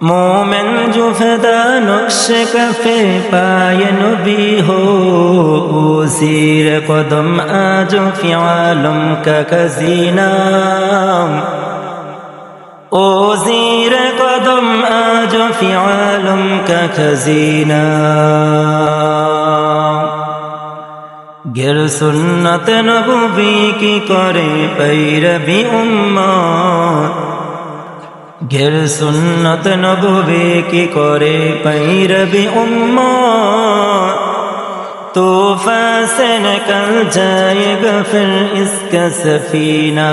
मोमिन जो फिदा नक्श कफे पाए नबी हो ज़ीर कदम आज फी आलम का खजीना ओ ज़ीर कदम आज फी आलम का खजीना गिर सुन्नत नबवी की करे पैरवी उम्मत गिर सुन्नत नबवी की करे पैरवी उम्मत तूफ़ान से निकल जाएगा फिर इसका सफीना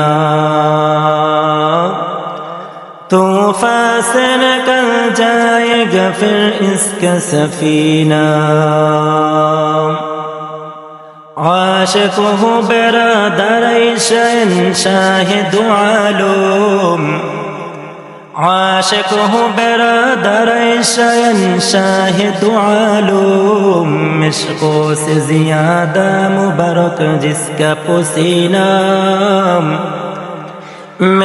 तूफ़ान से निकल जाएगा फिर इसका सफीना आशिक़ हो बिरादर शहंशाह दो आलम आशिक़ हो बिरादर शहंशाह दो आलम इश्क़ों से ज़ियादा मुबारक जिसका पसीना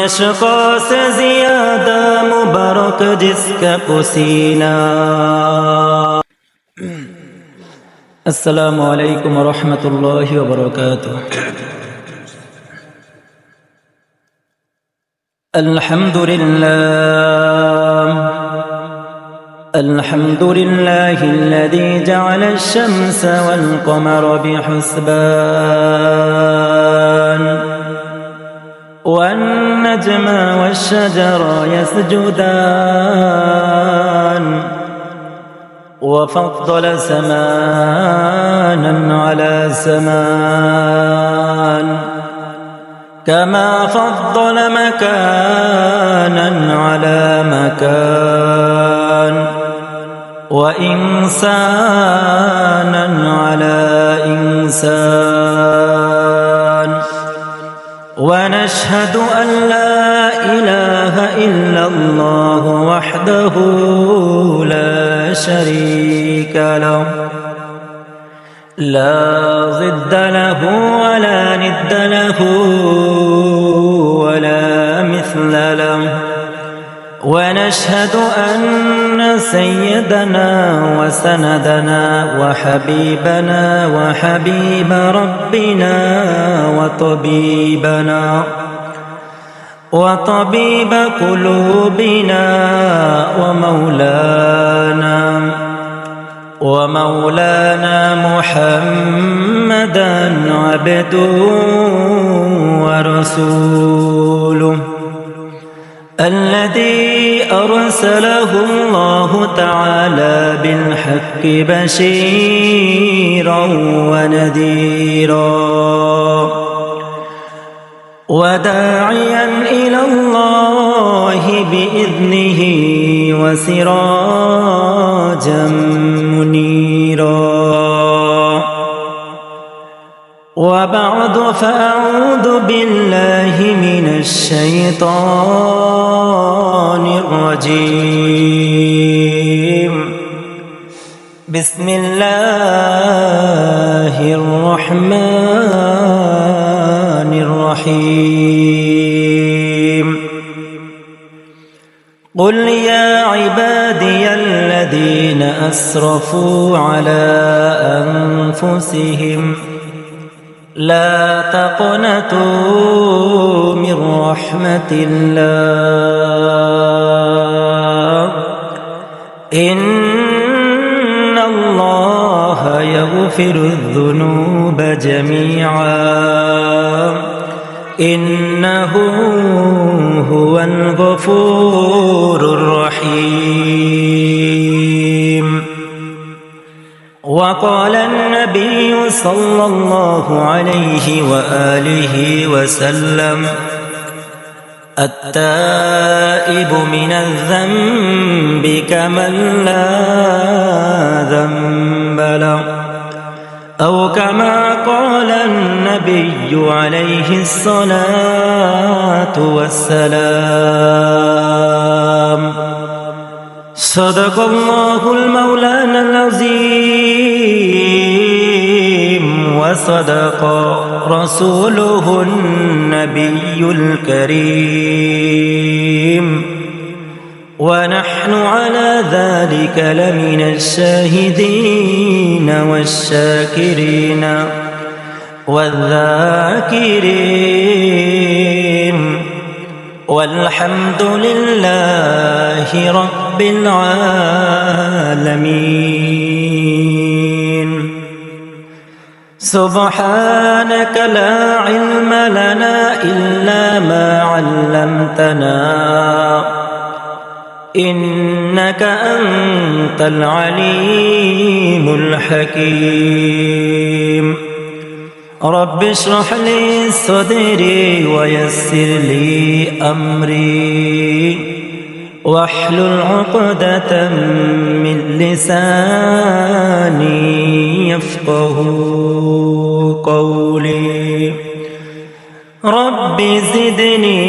इश्क़ों से ज़ियादा मुबारक जिसका पसीना। अस्सलामु अलैकुम व रहमतुल्लाहि व बरकातुहू। अल्हम्दुलिल्लाहि अल्लज़ी जअल अश-शम्स वल क़मर बिहुस्बान वन नज्म वश-शजर यस्जुदान وفضل سمانا على سمان كما فضل مكانا على مكان وإنسانا على إنسان ونشهد أن لا إله إلا الله وحده لا شريك له لا ضد له ولا ند له ولا مثل له ونشهد أن سيدنا وسندنا وحبيبنا وحبيب ربنا وطبيب قلوبنا ومولانا محمدا عبده ورسوله الذي أرسله الله تعالى بالحق بشيرا ونذيرا وداعيا إلى الله بإذنه وسراجا منيرا وبعد فأعوذ بالله من الشيطان الرجيم بسم الله الرحمن الرحيم قل يا عبادي الذين أسرفوا على أنفسهم لا تقنطوا من رحمة الله إن الله يغفر الذنوب جميعا إنه هو الغفور الرحيم وقال النبي صلى الله عليه وآله وسلم التائب من الذنب كمن لا ذنب له أو كما قال النبي عليه الصلاة والسلام صدق الله المولانا العظيم وصدق رسوله النبي الكريم ونحن على ذلك لمن الشاهدين والشاكرين والذاكرين والحمد لله رب العالمين سبحانك لا علم لنا إلا ما علمتنا إنك أنت العليم الحكيم رب اشرح لي صدري ويسر لي أمري واحلل عقدة من لساني يفقه قولي رب زدني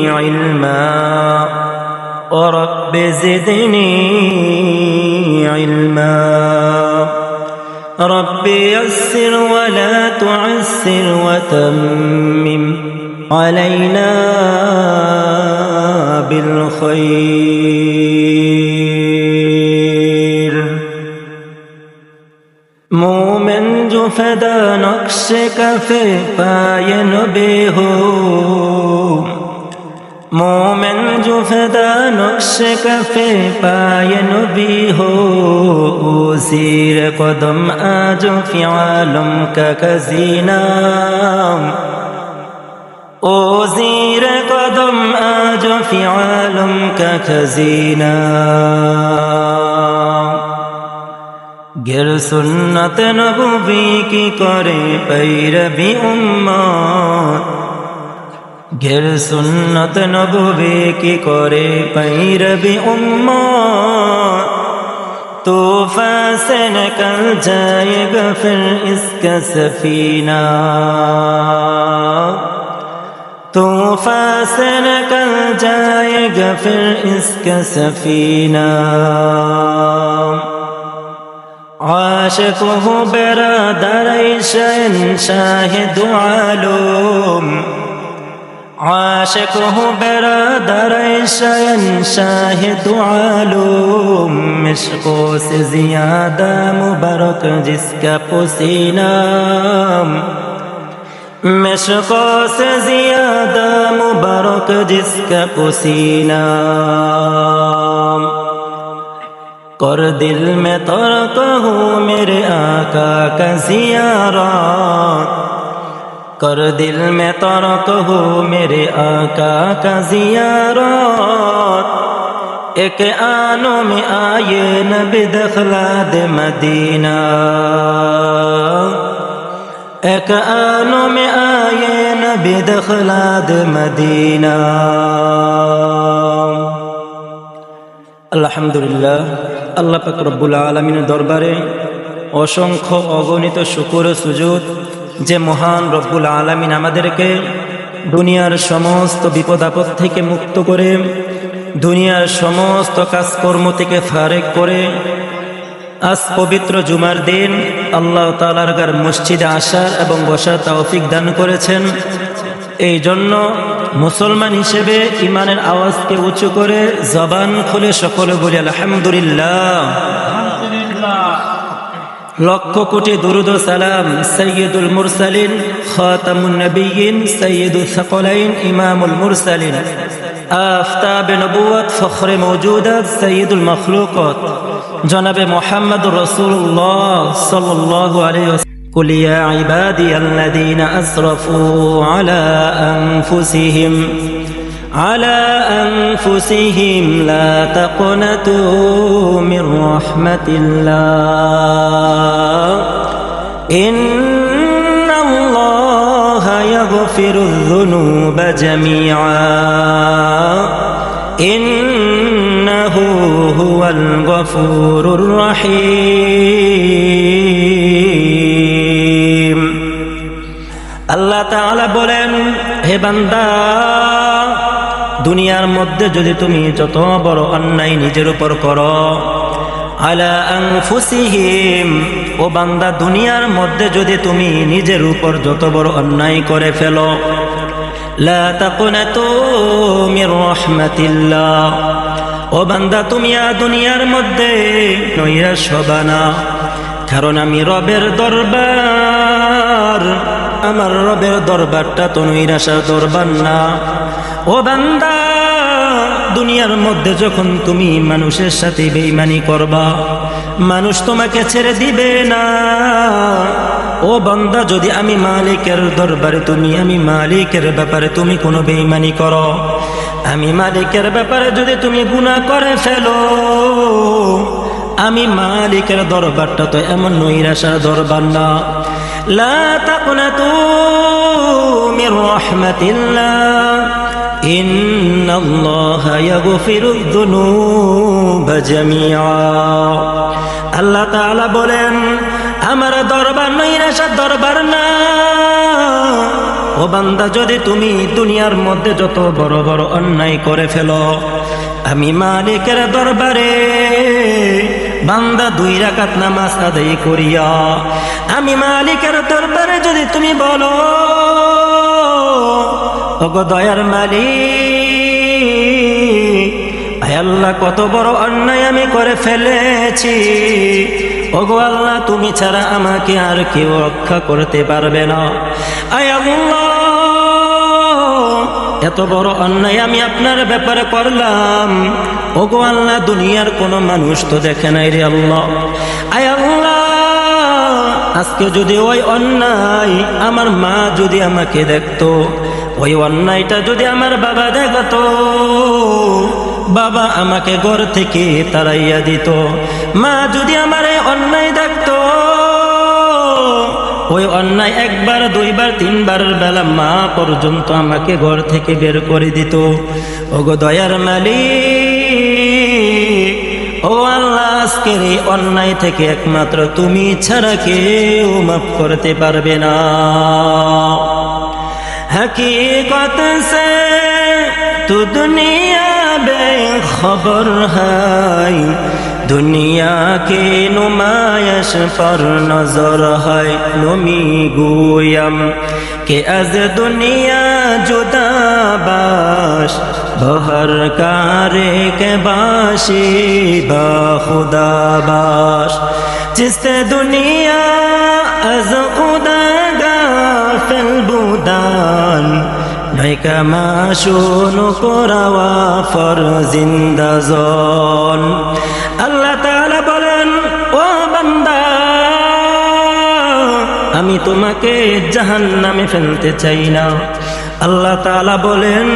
علما ورب زدني علما رب يسر ولا تعسر وتمم علينا بالخير مومن جو فدا نقش کفے پائے نبی ہو مومن جو فدا نقش کفے پائے نبی ہو زیر قدم آج فی عالم کا کزینہ او زیر قدم آج فی عالم کا کزینہ گر سنت نبوی کی کرے پیروی امت گر سنت نبوی کی کرے پیروی امت طوفان سے نکل جائے گا پھر اس کا سفینہ طوفان سے نکل جائے گا پھر اس کا سفینہ عاشق ہو برادر شہنشاہ دو عالم عاشق ہو برادر شہنشاہ دو عالم مشقوں سے زیادہ مبارک جس کا پسینہ مشقوں سے زیادہ مبارک جس کا پسینہ کر دل میں ترک ہو میرے آقا کا زیارت کر دل میں ترک ہو میرے آقا کا زیارت ایک آنوں میں آئے نبی دخلاد مدینہ ایک آنوں میں آئے نبی دخلاد مدینہ আলহামদুলিল্লাহ আল্লাহ পাক রব্বুল আলামিনের দরবারে অসংখ্য অগণিত শুকর ও সুজুদ যে মহান রব্বুল আলামিন আমাদেরকে দুনিয়ার সমস্ত বিপদ আপদ থেকে মুক্ত করে দুনিয়ার সমস্ত কাজকর্ম থেকে ফারেক করে আজ পবিত্র জুমার দিন আল্লাহ তাআলার ঘর মসজিদে আসার এবং বসার তৌফিক দান করেছেন। এই জন্য মুসলমান হিসেবে ইমানের আওয়াজকে উঁচু করে জবান খুলে সকলে বলি আলহামদুলিল্লাহ। লক্ষ কোটি দুরুদ ও সালাম সৈয়দুল মুরসালিন খাতামুন নবিয়্যিন সৈয়দুস সাকলাইন ইমামুল মুরসালিন আফতাব নবুয়ত ফখরে মওজুদাত সৈয়দুল মখলুকাত জনাবে মুহাম্মদুর রাসূলুল্লাহ সাল্লাল্লাহু আলাইহি ওয়াসাল্লাম قل يا عبادي الذين أسرفوا على أنفسهم لا تقنطوا من رحمة الله إن الله يغفر الذنوب جميعا إنه هو الغفور الرحيم আল্লাহ তাআলা বলেন, হে বান্দা, দুনিয়ার মধ্যে যদি তুমি যত বড় অন্যায় নিজের উপর করো, আলা আনফুসিহিম, ও বান্দা দুনিয়ার মধ্যে যদি তুমি নিজের উপর যত বড় অন্যায় করে ফেলো, লা তাকুনাতু মির রাহমাতিল্লাহ, ও বান্দা তুমি দুনিয়ার মধ্যে নৈরাশ হবা না, কারণ আমি রবের দরবার, আমার রবের দরবারটা তো নৈরাশার দরবার না। ও বান্দা দুনিয়ার মধ্যে যখন তুমি মানুষের সাথে বেঈমানি করবা, মানুষ তোমাকে ছেড়ে দিবে না। ও বান্দা যদি আমি মালিকের দরবারে আমি মালিকের ব্যাপারে তুমি কোনো বেঈমানি করো, আমি মালিকের ব্যাপারে যদি তুমি গুনাহ করে ফেলো, আমি মালিকের দরবারটা তো এমন নৈরাশার দরবার না। লা তাকনাতু মির রাহমাতিল্লাহ ইন্নাল্লাহা ইয়াগফিরুয যুনুবা জামিআ। আল্লাহ তাআলা বলেন আমার দরবার নৈরাশার দরবার না। ও বান্দা যদি তুমি দুনিয়ার মধ্যে যত বড় বড় অন্যায় করে ফেলো, আমি মালিকের দরবারে বান্দা 2 রাকাত নামাজ আদায় করিয়া আমি মালিকের দরবারে যদি তুমি বলো, ওগো দয়ার মালিক, আয় আল্লাহ কত বড় অন্যায় আমি করে ফেলেছি, ওগো আল্লাহ তুমি ছাড়া আমাকে আর কেউ রক্ষা করতে পারবে না। আয় আল্লাহ এত বড় অন্যায় আমি আপনার ব্যাপারে করলাম, ওগো আল্লাহ দুনিয়ার কোনো মানুষ তো দেখে নাই রে আল্লাহ। আয় আল্লাহ আজকে যদি ওই অন্যায় আমার মা যদি আমাকে দেখতো, ওই অন্যায়টা যদি আমার বাবা দেখতো, বাবা আমাকে ঘর থেকে তাড়াইয়া দিত। মা যদি আমার এই অন্যায় দেখতো, ওই অন্যায় 1 বার 2 বার 3 বারের বেলা মা পর্যন্ত আমাকে ঘর থেকে বের করে দিত। ওগো দয়ার মালিক, ও আল্লাহ আজকের এই অন্যায় থেকে একমাত্র তুমি ছাড়া কেউ মাফ করতে পারবে না। हकीकत से तू दुनिया बेखबर है, दुनिया के नुमायश पर नजर है। नमी गोयम के अज दुनिया जुदा बाश, बहर कारे के बाशी बा खुदा बाश। जिससे दुनिया अज खुदा গাফিল বুদান, নাইকা মাশুন কোরাওয়া ফর জিন্দাজন। আল্লাহ তাআলা বলেন ও বান্দা আমি তোমাকে জাহান্নামে ফেলতে চাই না। আল্লাহ তাআলা বলেন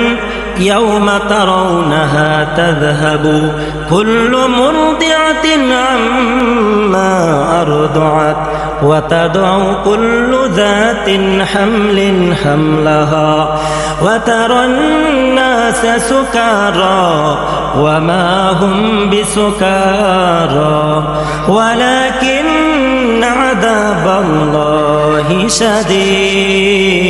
ইয়াউমা তারাউনাহা তাযহাবু কুল্লু মুরদিআতিন আম্মা আরদাআত ওয়া তাদউ কুল্লু যাতিন হামলিন হামলাহা ওয়া তারান নাসা সুকারা ওয়া মা হুম বিসুকারা ওয়ালাকিন আযাবাল্লাহি শাদীদ।